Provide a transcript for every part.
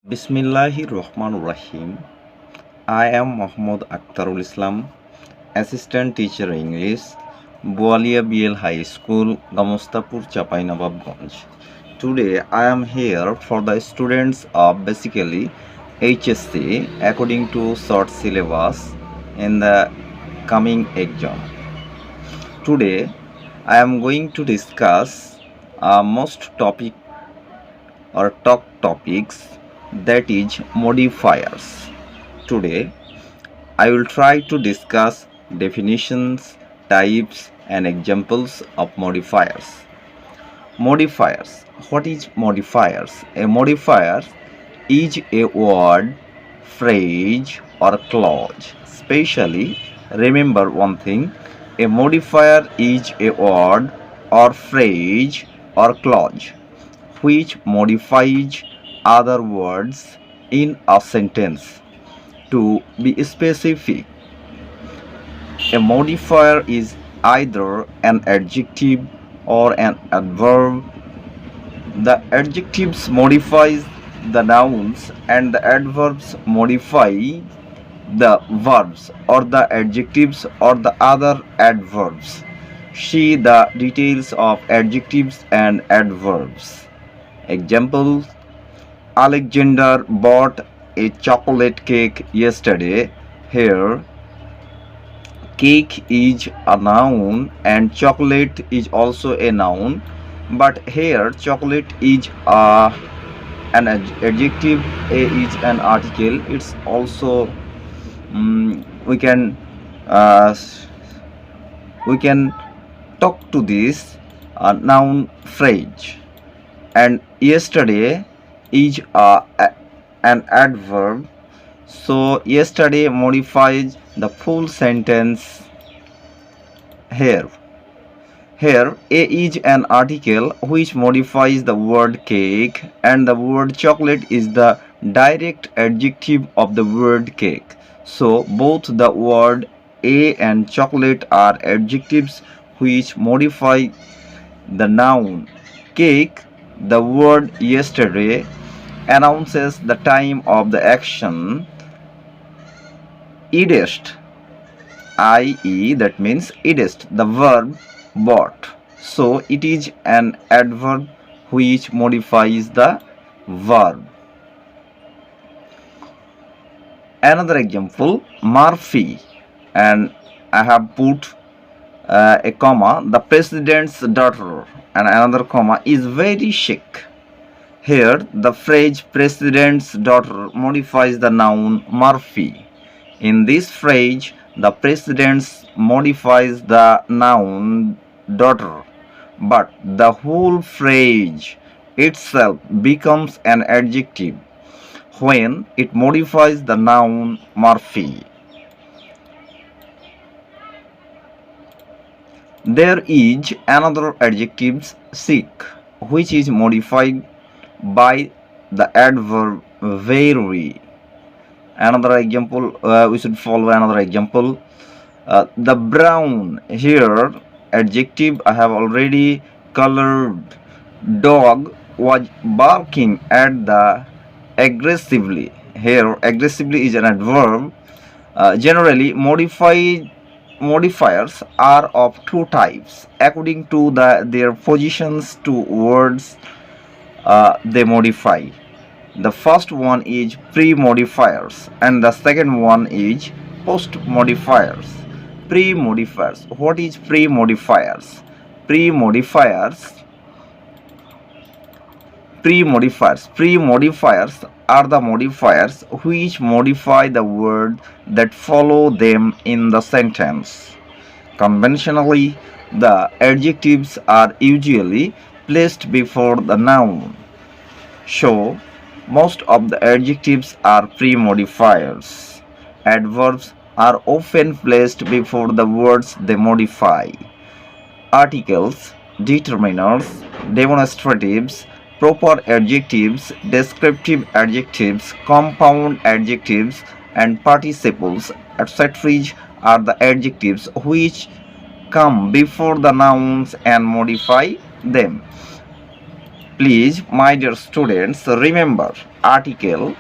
Bismillahirrahmanirrahim. I am Mohammad Akhtarul Islam, Assistant Teacher English, Boalia BL High School, Gamostapur, Chapainababganj. Today I am here for the students of basically HSC according to short syllabus in the coming exam. Today I am going to discuss most topic or talk topics, that is modifiers. Today I will try to discuss definitions, types and examples of modifiers. Modifiers. What is modifiers? A modifier is a word, phrase or clause. Especially remember one thing, a modifier is a word or phrase or clause which modifies other words in a sentence. To be specific, a modifier is either an adjective or an adverb. The adjectives modifies the nouns and the adverbs modify the verbs or the adjectives or the other adverbs. See the details of adjectives and adverbs. Example: Alexander bought a chocolate cake yesterday. Here, cake is a noun and chocolate is also a noun, but here chocolate is an adjective, a is an article. It's also uh, we can talk to this noun phrase, and yesterday is an adverb, so yesterday modifies the full sentence. Here a is an article which modifies the word cake, and the word chocolate is the direct adjective of the word cake. So both the word a and chocolate are adjectives which modify the noun cake. The word yesterday announces the time of the action. Edest, i.e., that means edest, the verb bought. So it is an adverb which modifies the verb. Another example, Murphy, and I have put a comma, the president's daughter, and another comma, is very chic. Here the phrase president's daughter modifies the noun Murphy. In this phrase, the president modifies the noun daughter, but the whole phrase itself becomes an adjective when it modifies the noun Murphy. There is another adjective chic, which is modified by the adverb very. Another example, we should follow another example. The brown, here adjective I have already colored. Dog was barking at the aggressively. Here aggressively is an adverb. Generally modifiers are of two types according to their positions to words they modify. The first one is pre-modifiers and the second one is post-modifiers. Pre-modifiers. What is pre-modifiers? Pre-modifiers are the modifiers which modify the word that follow them in the sentence. Conventionally, the adjectives are usually placed before the noun. So, most of the adjectives are pre-modifiers. Adverbs are often placed before the words they modify. Articles, determiners, demonstratives, proper adjectives, descriptive adjectives, compound adjectives, and participles, etc. are the adjectives which come before the nouns and modify them. Please, my dear students, remember article,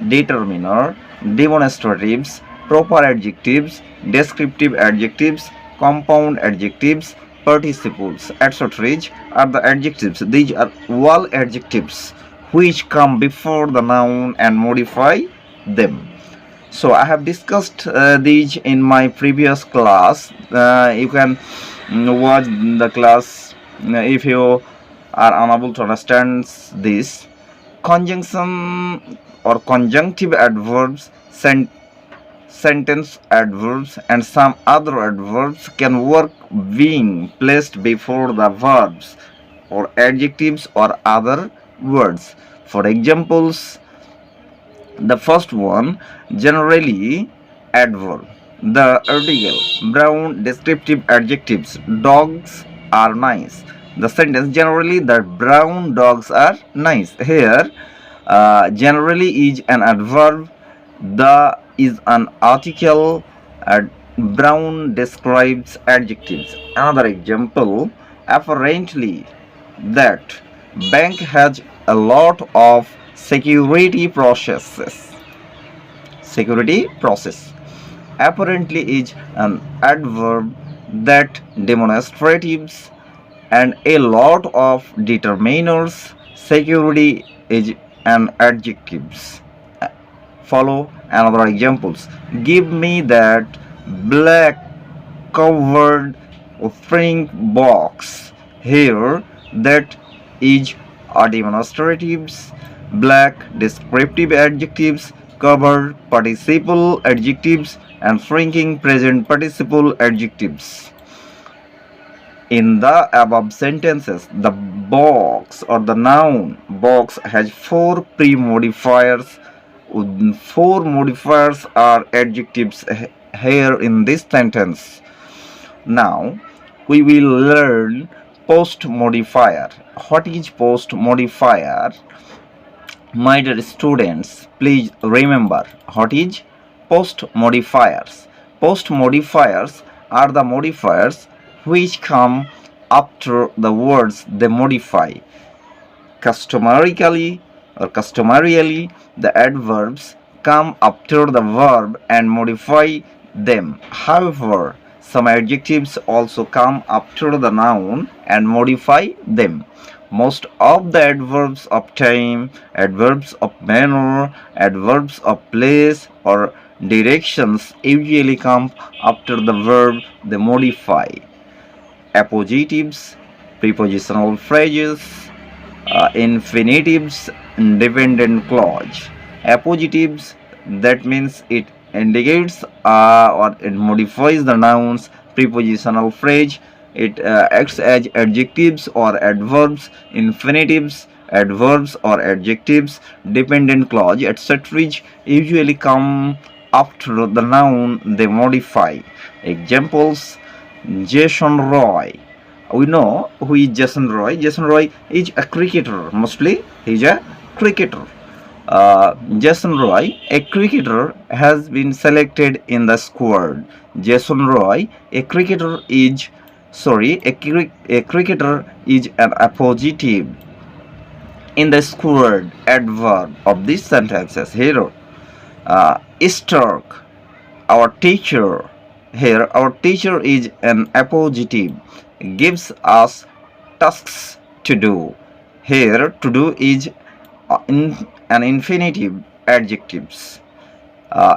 determiner, demonstratives, proper adjectives, descriptive adjectives, compound adjectives, participles, etc. are the adjectives. These are all adjectives which come before the noun and modify them. So I have discussed these in my previous class. You can watch the class if you are unable to understand this. Conjunction or conjunctive adverbs, sentence adverbs, and some other adverbs can work being placed before the verbs or adjectives or other words. For examples, the first one, generally adverb. The article, brown, descriptive adjectives, dogs are nice. The sentence, generally the brown dogs are nice. Here, generally is an adverb, the is an article, brown describes adjectives. Another example, apparently, that bank has a lot of security processes. Security process. Apparently is an adverb that demonstratives and a lot of determiners. Security is an adjectives. Follow another examples. Give me that black covered print box. Here, that is a demonstratives, black descriptive adjectives, covered participle adjectives, and shrinking present participle adjectives. In the above sentences, the box or the noun box has four pre-modifiers. Four modifiers are adjectives here in this sentence. Now, we will learn post modifier. What is post modifier? My dear students, please remember what is post modifiers. Post modifiers are the modifiers which come after the words they modify. Customarily, the adverbs come after the verb and modify them. However, some adjectives also come after the noun and modify them. Most of the adverbs of time, adverbs of manner, adverbs of place or directions usually come after the verb they modify. Appositives, prepositional phrases, infinitives, dependent clause. Appositives, that means it indicates or it modifies the nouns. Prepositional phrase, it acts as adjectives or adverbs. Infinitives, adverbs or adjectives. Dependent clause, etc. usually come after the noun they modify. Examples: Jason Roy. We know who is Jason Roy. Jason Roy is a cricketer. Mostly he is a cricketer. Jason Roy, a cricketer, has been selected in the squad. Jason Roy, a cricketer is a cricketer is an appositive in the squad adverb of these sentences. Here, Stark, our teacher. Here, our teacher is an appositive, gives us tasks to do. Here, to do is an infinitive adjectives.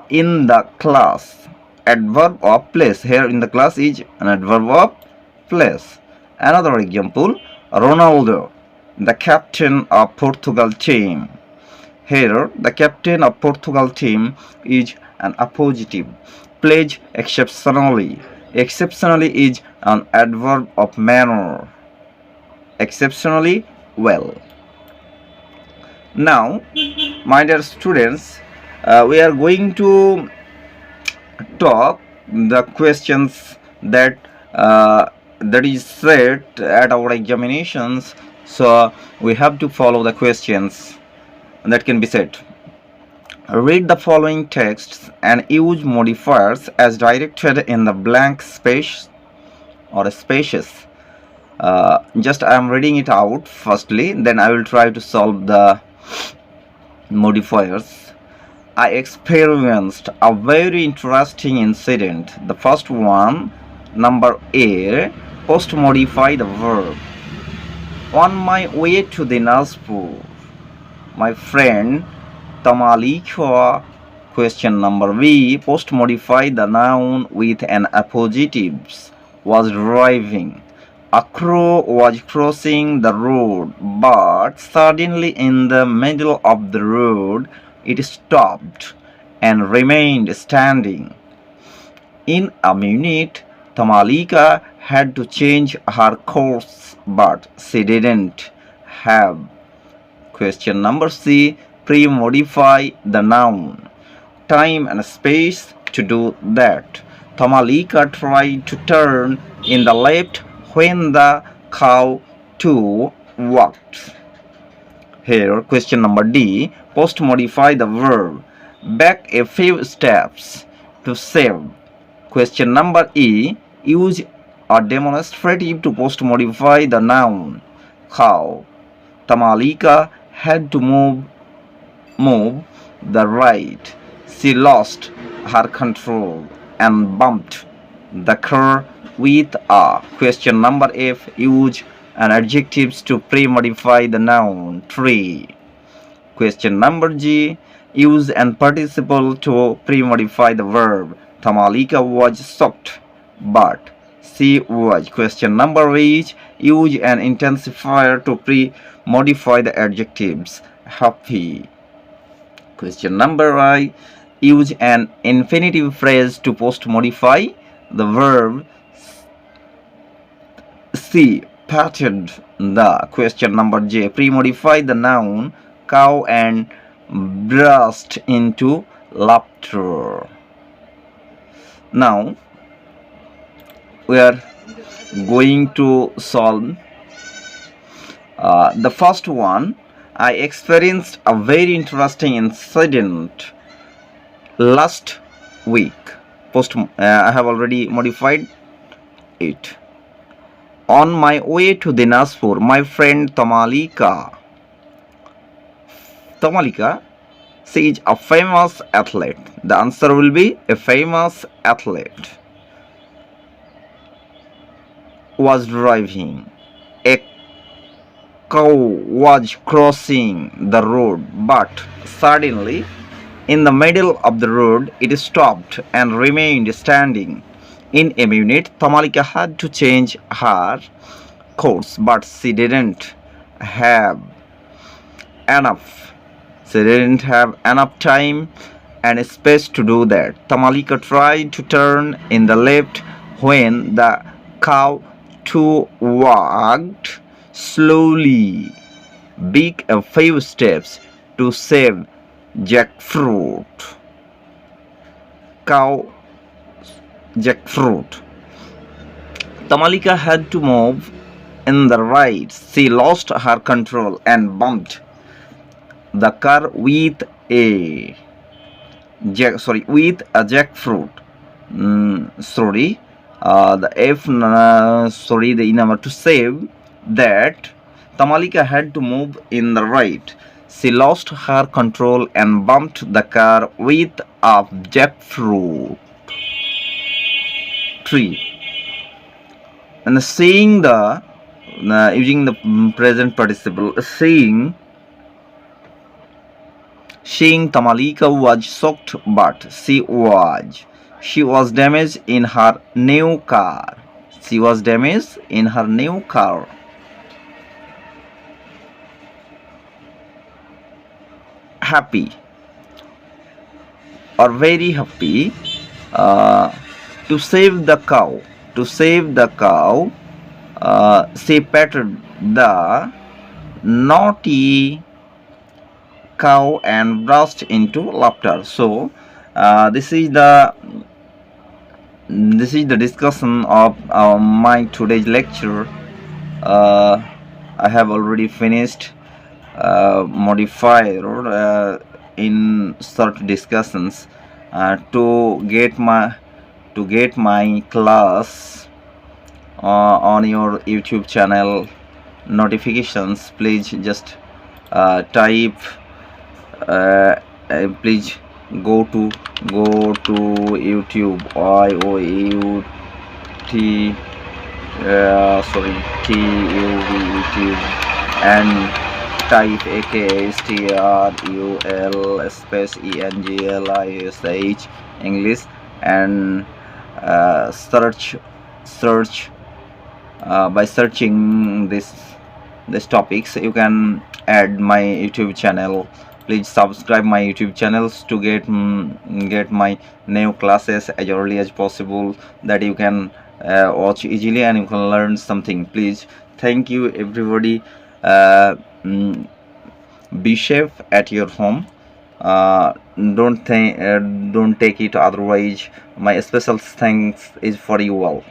In the class, adverb of place. Here, in the class is an adverb of place. Another example: Ronaldo, the captain of Portugal team. Here, the captain of Portugal team is an appositive. Plays exceptionally. Exceptionally is an adverb of manner. Exceptionally well. Now, my dear students, we are going to talk the questions that is set at our examinations. So we have to follow the questions that can be set. Read the following texts and use modifiers as directed in the blank space or spaces. Just I am reading it out firstly, then I will try to solve the modifiers. I experienced a very interesting incident. The first one, number A, post modify the verb. On my way to the Nazpur, my friend Tamalika. Question number B, post modify the noun with an appositives, was driving. A crow was crossing the road, but suddenly in the middle of the road it stopped and remained standing. In a minute, Tamalika had to change her course, but she didn't have. Question number C, pre-modify the noun. Time and space to do that. Tamalika tried to turn in the left when the cow too walked. Here, question number D, post modify the verb. Back a few steps to save. Question number E, use a demonstrative to post modify the noun cow. Tamalika had to move the right. She lost her control and bumped the car with a. Question number F, use an adjectives to pre-modify the noun tree. Question number G, use an participle to pre-modify the verb. Tamalika was shocked, but she was. Question number H, use an intensifier to pre-modify the adjectives happy. Question number I, use an infinitive phrase to post modify the verb. C, patted the. Question number J, pre-modify the noun cow and burst into laughter. Now we are going to solve the first one. I experienced a very interesting incident last week. I have already modified it. On my way to Dinajpur, my friend Tamalika, she is a famous athlete. The answer will be a famous athlete. Was driving. A cow was crossing the road, but suddenly in the middle of the road it stopped and remained standing. In a minute, Tamalika had to change her course, but she didn't have enough. She didn't have enough time and space to do that. Tamalika tried to turn in the left when the cow too walked slowly, big a few steps to save jackfruit. Cow jackfruit. Tamalika had to move in the right. She lost her control and bumped the car with a jackfruit. The number to save that. Tamalika had to move in the right. She lost her control and bumped the car with a jackfruit tree. And seeing the using the present participle, seeing Tamalika was shocked, but she was damaged in her new car. She was damaged in her new car. Happy or very happy. To save the cow. She patted the naughty cow and burst into laughter. So this is the discussion of my today's lecture. I have already finished modifier in short discussions. To get my class on your YouTube channel notifications, please just type please go to YouTube IOUT sorry TUV YouTube and type AKSTRUL space ENGLISH English and search by searching this topics you can add my YouTube channel. Please subscribe my YouTube channels to get my new classes as early as possible, that you can watch easily and you can learn something. Please, thank you everybody. Be safe at your home. Don't take it otherwise. My special thanks is for you all.